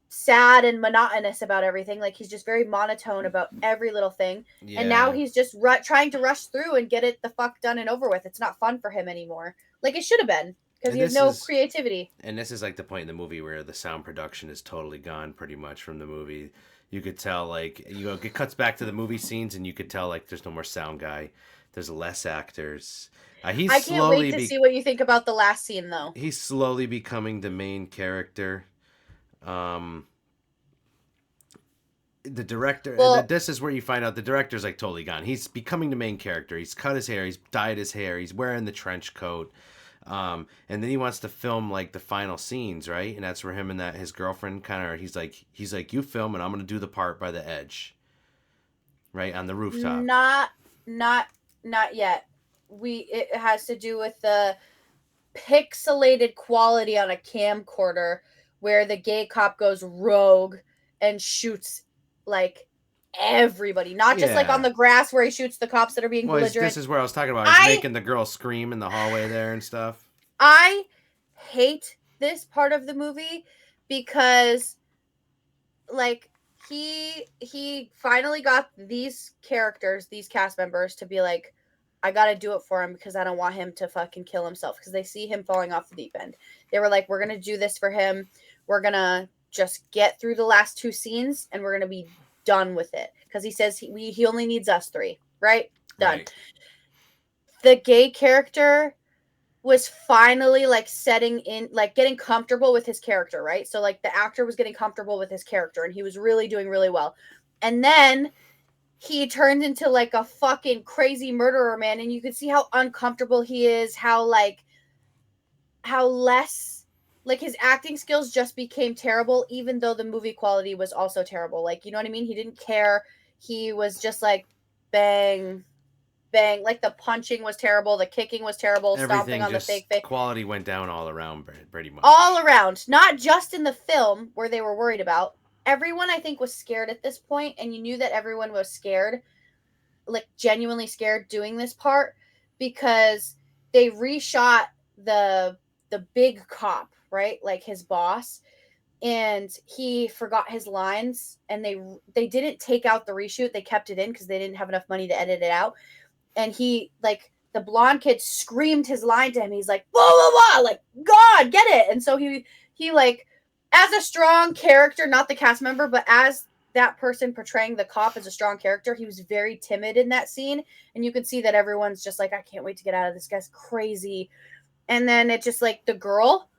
sad and monotonous about everything. Like he's just very monotone about every little thing. And now Yeah. he's just trying to rush through and get it the fuck done and over with. It's not fun for him anymore. Like it should have been because And he has this no is creativity. and this is like the point in the movie where the sound production is totally gone, pretty much from the movie. You could tell, like, it cuts back to the movie scenes, and you could tell, like, there's no more sound guy. There's less actors. I can't wait to see what you think about the last scene though. He's slowly becoming the main character. Um, the director, Well, this is where you find out the director's like totally gone. He's becoming the main character. He's cut his hair. He's dyed his hair. He's wearing the trench coat. And then he wants to film like the final scenes, right? And that's where him and that his girlfriend kind of he's like you film and I'm gonna do the part by the edge, right on the rooftop. not not not yet. It has to do with the pixelated quality on a camcorder where the gay cop goes rogue and shoots like everybody, not just like on Yeah. the grass where he shoots the cops that are being Well, this belligerent. is where I was talking about. He's I making the girl scream in the hallway there and stuff. I hate this part of the movie because like he finally got these characters, these cast members to be like, I gotta do it for him because I don't want him to fucking kill himself because they see him falling off the deep end. They were like, we're gonna do this for him. We're gonna just get through the last 2 scenes and we're going to be done with it. Because he says he only needs us 3, right? Done. Right. The gay character was finally like setting in, like getting comfortable with his character, right? So like the actor was getting comfortable with his character and he was really doing really well. And then he turned into like a fucking crazy murderer, man, and you could see how uncomfortable he is, how less, like his acting skills just became terrible, even though the movie quality was also terrible. Like, you know what I mean? He didn't care. He was just like bang, bang. Like the punching was terrible, the kicking was terrible, stomping Everything on the just fake face. quality went down all around, pretty much. All around, not just in the film where they were worried about. Everyone, I think, was scared at this point, and you knew that everyone was scared, like genuinely scared doing this part, because they reshot the big cop, right? Like his boss, and he forgot his lines, and they didn't take out the reshoot. They kept it in because they didn't have enough money to edit it out. And he, like, the blonde kid screamed his line to him. He's like, blah blah blah, like, God, get it. And so he like, as a strong character, not the cast member, but as that person portraying the cop as a strong character, he was very timid in that scene. And you can see that everyone's just like, I can't wait to get out of this guy's crazy. And then it just, like, the girl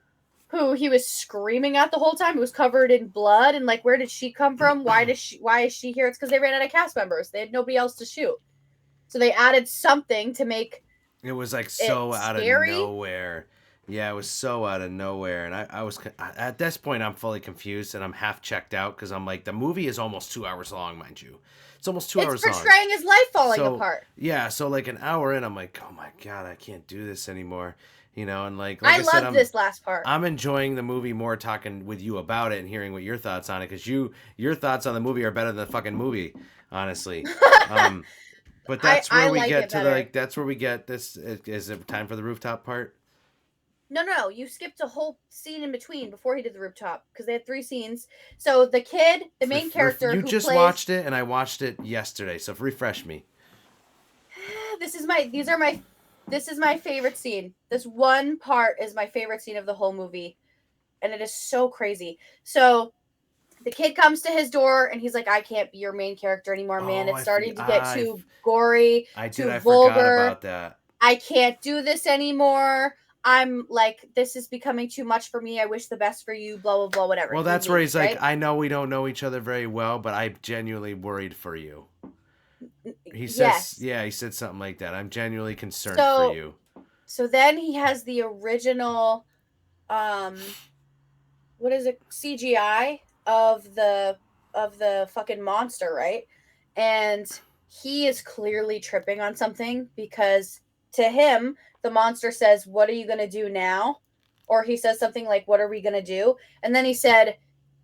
who he was screaming at the whole time, who was covered in blood, and like, where did she come from? Why is she here? It's because they ran out of cast members. They had nobody else to shoot. So they added something to make it was like so out of scary. nowhere. Yeah, it was so out of nowhere, and I was at this point I'm fully confused and I'm half checked out because I'm like, the movie is almost 2 hours long, mind you. It's almost 2 hours long. It's portraying his life falling apart. Yeah, so like an hour in, I'm like, oh my God, I can't do this anymore. You know, and like I said, love this last part. I'm enjoying the movie more talking with you about it and hearing what your thoughts on it, because your thoughts on the movie are better than the fucking movie, honestly. But that's where we get to that's where we get this. Is it time for the rooftop part? No, you skipped a whole scene in between before he did the rooftop, because they had 3 scenes. So the kid, the main character, you just watched it, and I watched it yesterday. So refresh me. This is my favorite scene. This one part is my favorite scene of the whole movie, and it is so crazy. So the kid comes to his door, and he's like, I can't be your main character anymore, man. It's starting to get too gory, too vulgar. Forgot about that. I can't do this anymore. I'm like, this is becoming too much for me. I wish the best for you, blah, blah, blah, whatever. Well, that's where he's like, I know we don't know each other very well, but I'm genuinely worried for you. He says, he said something like that. I'm genuinely concerned for you. So then he has the original, what is it, CGI of the fucking monster, right? And he is clearly tripping on something, because to him, the monster says, what are you going to do now? Or he says something like, what are we going to do? And then he said,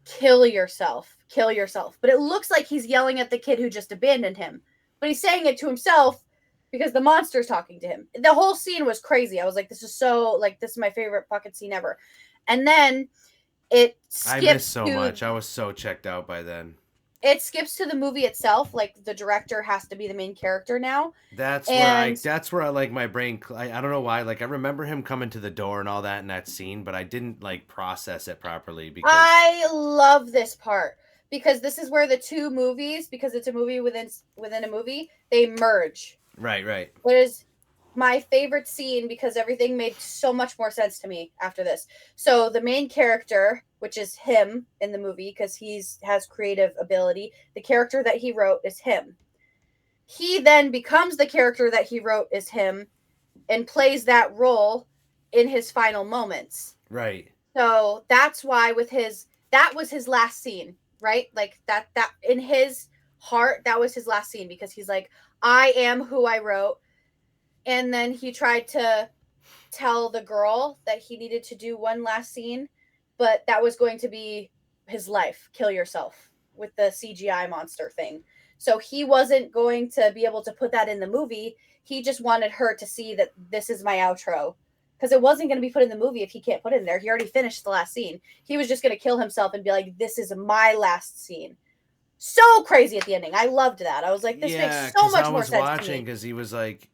kill yourself. But it looks like he's yelling at the kid who just abandoned him. But he's saying it to himself because the monster's talking to him. The whole scene was crazy. I was like, this is my favorite fucking scene ever. And then it skips. I missed so much. I was so checked out by then. It skips to the movie itself. Like, the director has to be the main character now. That's where I like my brain. I don't know why. Like, I remember him coming to the door and all that in that scene, but I didn't like process it properly. Because I love this part, because this is where the 2 movies, because it's a movie within a movie, they merge. Right. It is my favorite scene because everything made so much more sense to me after this. So the main character, which is him in the movie, because has creative ability, the character that he wrote is him. He then becomes the character that he wrote is him, and plays that role in his final moments. Right. So that's why that was his last scene, right? Like that in his heart, that was his last scene, because he's like, I am who I wrote. And then he tried to tell the girl that he needed to do one last scene, but that was going to be his life. Kill yourself with the CGI monster thing. So he wasn't going to be able to put that in the movie. He just wanted her to see that this is my outro, because it wasn't going to be put in the movie if he can't put it in there. He already finished the last scene. He was just going to kill himself and be like, this is my last scene. So crazy at the ending. I loved that. I was like, this makes so much more sense to me. I was watching because he was like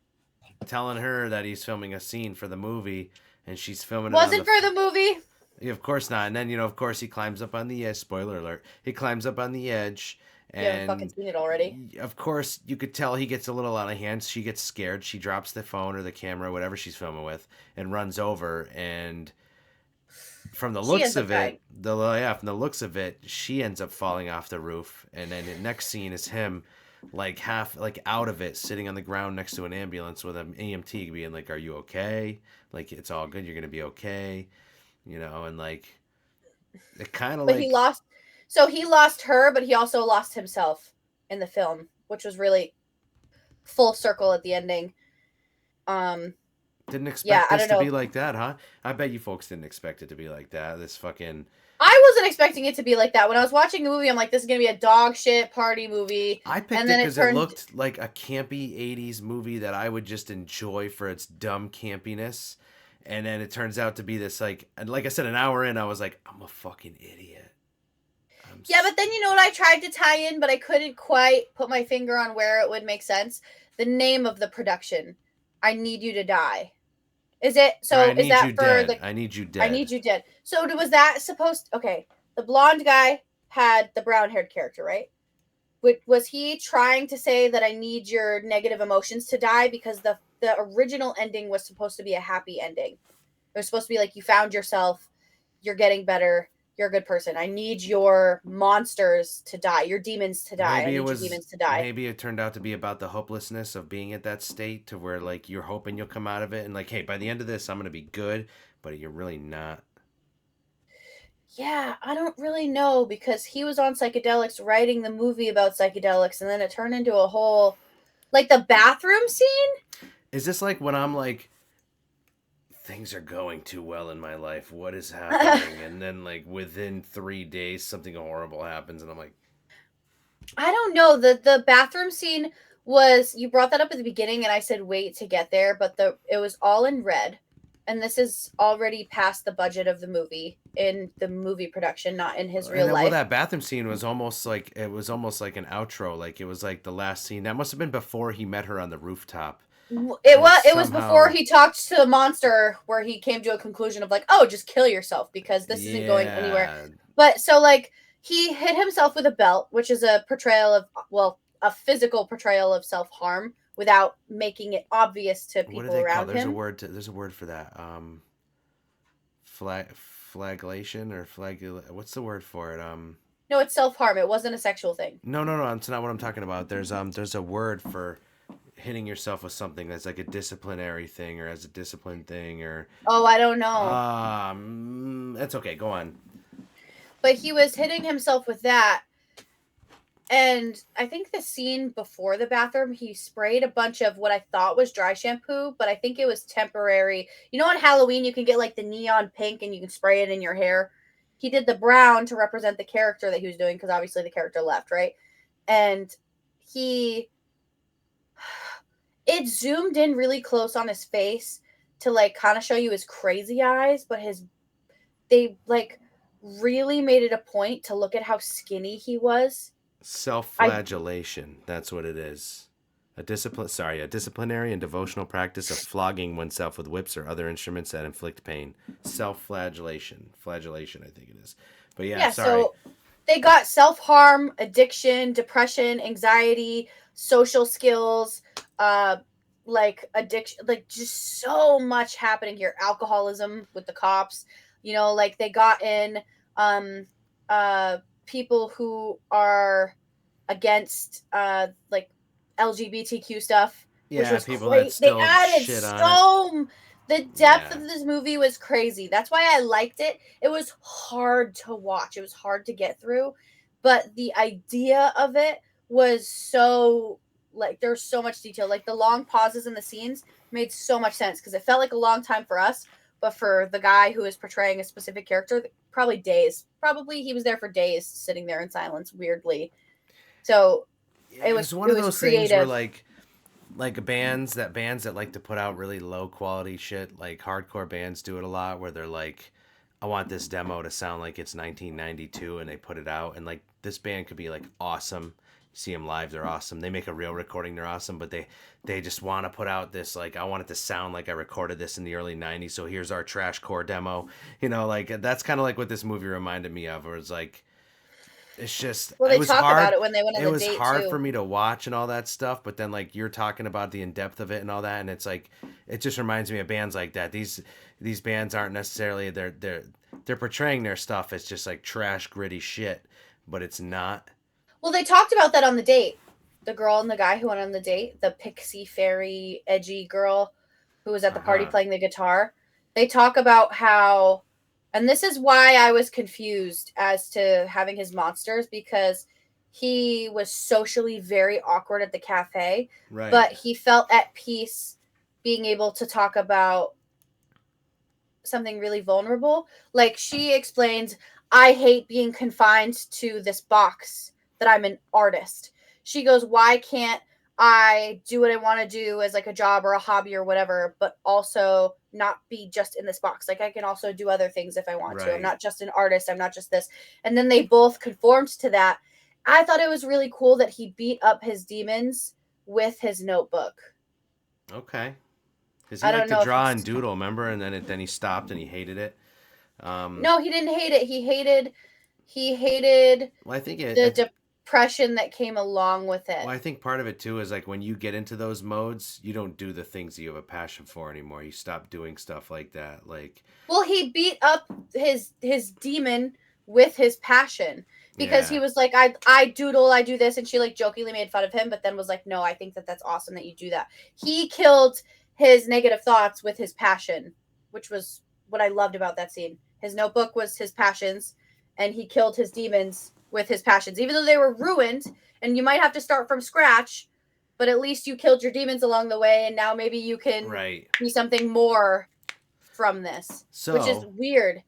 telling her that he's filming a scene for the movie, and she's filming it. Wasn't for the movie. Yeah, of course not. And then, of course, he climbs up on the edge. Spoiler alert. He climbs up on the edge, You haven't fucking and seen it already. of course, you could tell he gets a little out of hand. She gets scared. She drops the phone or the camera, whatever she's filming with, and runs over. And from the She looks ends up of dying. it, from the looks of it, she ends up falling off the roof. And then the next scene is him, like half like out of it, sitting on the ground next to an ambulance with an EMT being like, "Are you okay? Like it's all good. You're gonna be okay." And like it kind of But he like lost. So he lost her, but he also lost himself in the film, which was really full circle at the ending. Um, didn't yeah, expect I this don't to be know. like that, huh? I bet you folks didn't expect it to be like that. This fucking I wasn't expecting it to be like that. When I was watching the movie, I'm like, this is gonna be a dog shit party movie, I picked and it then it because it turned. looked like a campy 80s movie that I would just enjoy for its dumb campiness. And then it turns out to be this, like, and like I said, an hour in, I was like, I'm a fucking idiot. I'm Yeah, but then you know what I tried to tie in, but I couldn't quite put my finger on where it would make sense. The name of the production, I Need You to Die. Is it Or I so? Is need you that for dead. the I need you I dead. Need You Dead? So was that supposed? Okay, the blonde guy had the brown haired character, right? Was he trying to say that I need your negative emotions to die because the original ending was supposed to be a happy ending? It was supposed to be like you found yourself, you're getting better, you're a good person. I need your monsters to die, your demons to die. I need your demons to die. Maybe it turned out to be about the hopelessness of being at that state to where like you're hoping you'll come out of it and like, hey, by the end of this I'm gonna be good, but you're really not. Yeah, I don't really know because he was on psychedelics writing the movie about psychedelics and then it turned into a whole like the bathroom scene. Is this like when I'm like things are going too well in my life? What is happening? And then like within 3 days something horrible happens and I'm like, I don't know. The bathroom scene was you brought that up at the beginning and I said wait to get there, but the it was all in red. And this is already past the budget of the movie in the movie production, not in his and real then well life. that bathroom scene was almost like an outro, like it was like the last scene. That must have been before he met her on the rooftop. And It was before somehow he talked to the monster where he came to a conclusion of like, oh, just kill yourself because this isn't going anywhere. yeah. But so like he hit himself with a belt, which is a portrayal of a physical portrayal of self harm without making it obvious to What do people they call? around him. There's a word for that. Flagellation or what's the word for it? No, it's self harm. It wasn't a sexual thing. No, that's not what I'm talking about. There's a word for hitting yourself with something that's like a disciplinary thing or as a discipline thing or Oh, I don't know. that's okay. Go on. But he was hitting himself with that. And I think the scene before the bathroom, he sprayed a bunch of what I thought was dry shampoo, but I think it was temporary. You know, on Halloween, you can get like the neon pink and you can spray it in your hair. He did the brown to represent the character that he was doing because obviously the character left, right? And he, it zoomed in really close on his face to like kind of show you his crazy eyes, but they like really made it a point to look at how skinny he was. I Self-flagellation. That's what it is. A disciplinary and devotional practice of flogging oneself with whips or other instruments that inflict pain. Self-flagellation. Flagellation, I think it is. But yeah, Yeah, sorry. so they got self harm, addiction, depression, anxiety, social skills, uh, like addiction, like just so much happening here. Alcoholism with the cops, you know, like they got in um, people who are against like LGBTQ stuff, which Yeah, was people that great. They still added shit on it. so the depth Yeah. of this movie was crazy. That's why I liked it. It was hard to watch. It was hard to get through, but the idea of it was so like there's so much detail. Like the long pauses in the scenes made so much sense because it felt like a long time for us, but for the guy who is portraying a specific character, probably days. Probably he was there for days sitting there in silence weirdly. So It was one it of was those things where creative. like bands that like to put out really low quality shit, like hardcore bands do it a lot where they're like, I want this demo to sound like it's 1992 and they put it out and like this band could be like awesome. see them live, they're awesome. They make a real recording, they're awesome. But they just want to put out this like, I want it to sound like I recorded this in the early '90s. So here's our trash core demo. Like that's kind of like what this movie reminded me of, where it's like it's just Well, it they was talk about hard. it when they went on It the was date hard for too. me to watch and all that stuff. But then like you're talking about the in depth of it and all that, and it's like it just reminds me of bands like that. These bands aren't necessarily they're portraying their stuff as just like trash gritty shit, but it's not. Well, they talked about that on the date. The girl and the guy who went on the date, the pixie fairy edgy girl who was at Uh the party huh. playing the guitar. They talk about how, and this is why I was confused as to having his monsters, because he was socially very awkward at the cafe, Right. but he felt at peace being able to talk about something really vulnerable. Like she explains, I hate being confined to this box that I'm an artist. She goes, why can't I do what I want to do as like a job or a hobby or whatever, but also not be just in this box? Like I can also do other things if I want to. I'm Right. not just an artist. I'm not just this. And then they both conformed to that. I thought it was really cool that he beat up his demons with his notebook. Okay. Because he I liked don't to know if draw you've and doodle, remember? And then he stopped and he hated it. No, he didn't hate it. He hated Well, I think the depression that came along with it. well, I think part of it too is like when you get into those modes, you don't do the things that you have a passion for anymore. You stop doing stuff like that. Like, Well, he beat up his demon with his passion because he yeah, was like, I doodle, I do this, and she like jokingly made fun of him, but then was like, no, I think that that's awesome that you do that. He killed his negative thoughts with his passion, which was what I loved about that scene. His notebook was his passions, and he killed his demons with his passions, even though they were ruined, and you might have to start from scratch. But at least you killed your demons along the way, and now maybe you can right. be something more from this, which is So weird.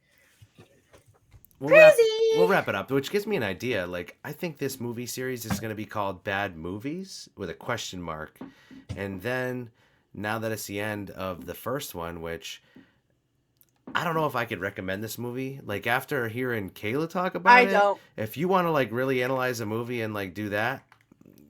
we'll wrap we'll Crazy. wrap it up, which gives me an idea. Like, I think this movie series is going to be called Bad Movies with a question mark, and then now that it's the end of the first one, which I don't know if I could recommend this movie. Like after hearing Kayla talk I about it, don't. if you want to like really analyze a movie and like do that,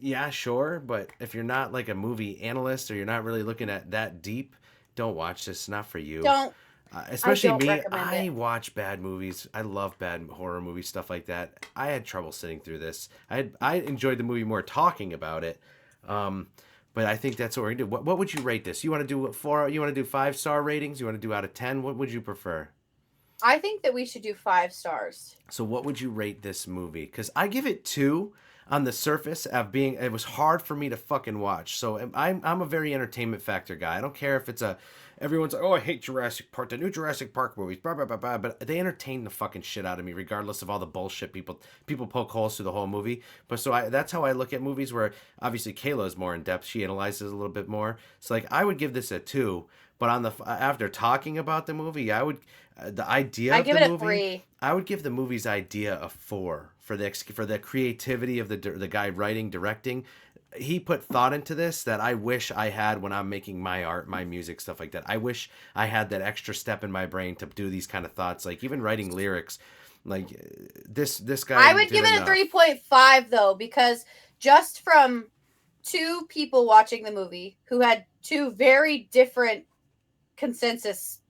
yeah, sure. But if you're not like a movie analyst or you're not really looking at that deep, don't watch this. Not for you. Don't. I Especially don't me, recommend it. I watch bad movies. I love bad horror movies, stuff like that. I had trouble sitting through this. I enjoyed the movie more talking about it. Um, but I think that's what we're gonna do. What would you rate this? You want to do four? You want to do 5-star ratings? You want to do out of 10? What would you prefer? I think that we should do 5 stars. So what would you rate this movie? Because I give it 2 on the surface of being. It was hard for me to fucking watch. So I'm a very entertainment factor guy. I don't care if it's a. Everyone's like, oh, I hate Jurassic Park, the new Jurassic Park movies, blah blah blah blah. But they entertain the fucking shit out of me, regardless of all the bullshit people poke holes through the whole movie. But so that's how I look at movies. Where obviously Kayla is more in depth. She analyzes a little bit more. So like I would give this a 2. But on the after talking about the movie, I would the idea I of give the it a movie. 3. I would give the movie's idea a 4 for the creativity of the guy writing directing. He put thought into this that I wish I had when I'm making my art, my music, stuff like that. I wish I had that extra step in my brain to do these kind of thoughts, like even writing lyrics. Like this I guy would did give it a enough. 3.5 though, because just from two people watching the movie who had two very different consensus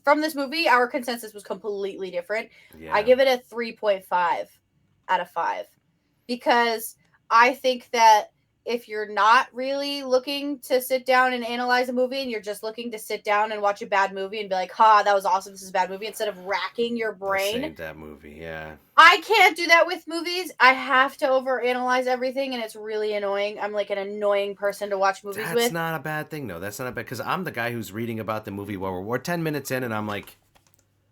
from this movie, our consensus was completely different. I Yeah, give it a 3.5 out of 5 because I think that if you're not really looking to sit down and analyze a movie and you're just looking to sit down and watch a bad movie and be like, ha, that was awesome, this is a bad movie, instead of racking your this brain, ain't that movie. Yeah, I can't do that with movies. I have to overanalyze everything, and it's really annoying. I'm like an annoying person to watch movies that's with. not a bad thing though. That's not a bad because I'm the guy who's reading about the movie while we're 10 minutes in, and I'm like,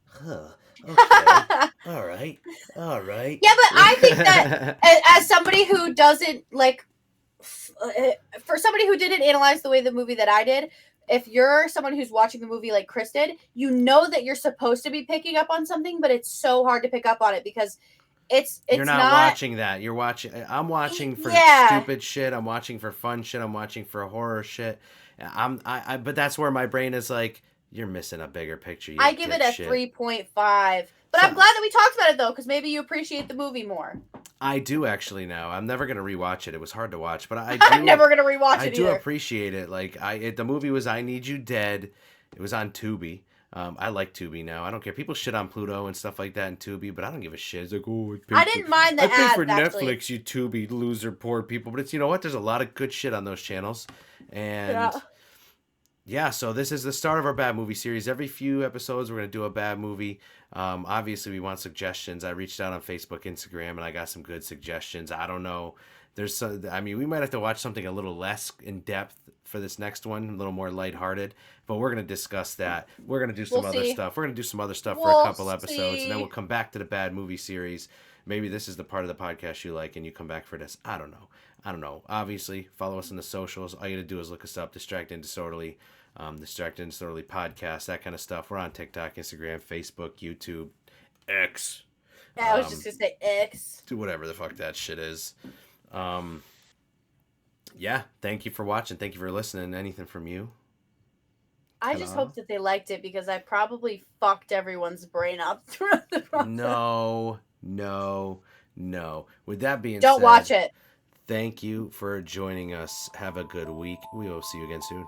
huh, okay, Yeah, all right, all right. but I think that as somebody who doesn't like, for somebody who didn't analyze the way the movie that I did, if you're someone who's watching the movie like Chris did, you know that you're supposed to be picking up on something, but it's so hard to pick up on it because You're it's not not. watching that. You're watching. I'm watching for Yeah, stupid shit. I'm watching for fun shit. I'm watching for horror shit. But that's where my brain is like, you're missing a bigger picture, you I give it a dipshit. 3.5. But I'm glad that we talked about it, though, because maybe you appreciate the movie more. I do actually now. I'm never gonna rewatch it. It was hard to watch, but I do. I'm never gonna rewatch I it do either. appreciate it. Like the movie was I Need You Dead. It was on Tubi. I like Tubi now. I don't care. People shit on Pluto and stuff like that in Tubi, but I don't give a shit. It's like, oh, I didn't mind the I pay ads, for actually. Netflix, you Tubi loser, poor people. But it's you know what? There's a lot of good shit on those channels, and yeah. So this is the start of our bad movie series. Every few episodes, we're gonna do a bad movie. Obviously, we want suggestions. I reached out on Facebook, Instagram, and I got some good suggestions. I don't know. There's some, I mean, we might have to watch something a little less in depth for this next one, a little more lighthearted. But we're gonna discuss that. We're gonna do some other stuff. We're gonna do some other stuff for a couple episodes, and then we'll come back to the bad movie series. Maybe this is the part of the podcast you like, and you come back for this. I don't know. I don't know. Obviously, follow us on the socials. All you gotta do is look us up, Distracted and Disorderly. Distracted and Disorderly podcast, that kind of stuff. We're on TikTok, Instagram, Facebook, YouTube, X. Yeah, I was just gonna say X. Do whatever the fuck that shit is. Yeah, thank you for watching. Thank you for listening. Anything from you? I just hope that they liked it because I probably fucked everyone's brain up throughout the process. No. With that being said, don't watch it. Thank you for joining us. Have a good week. We will see you again soon.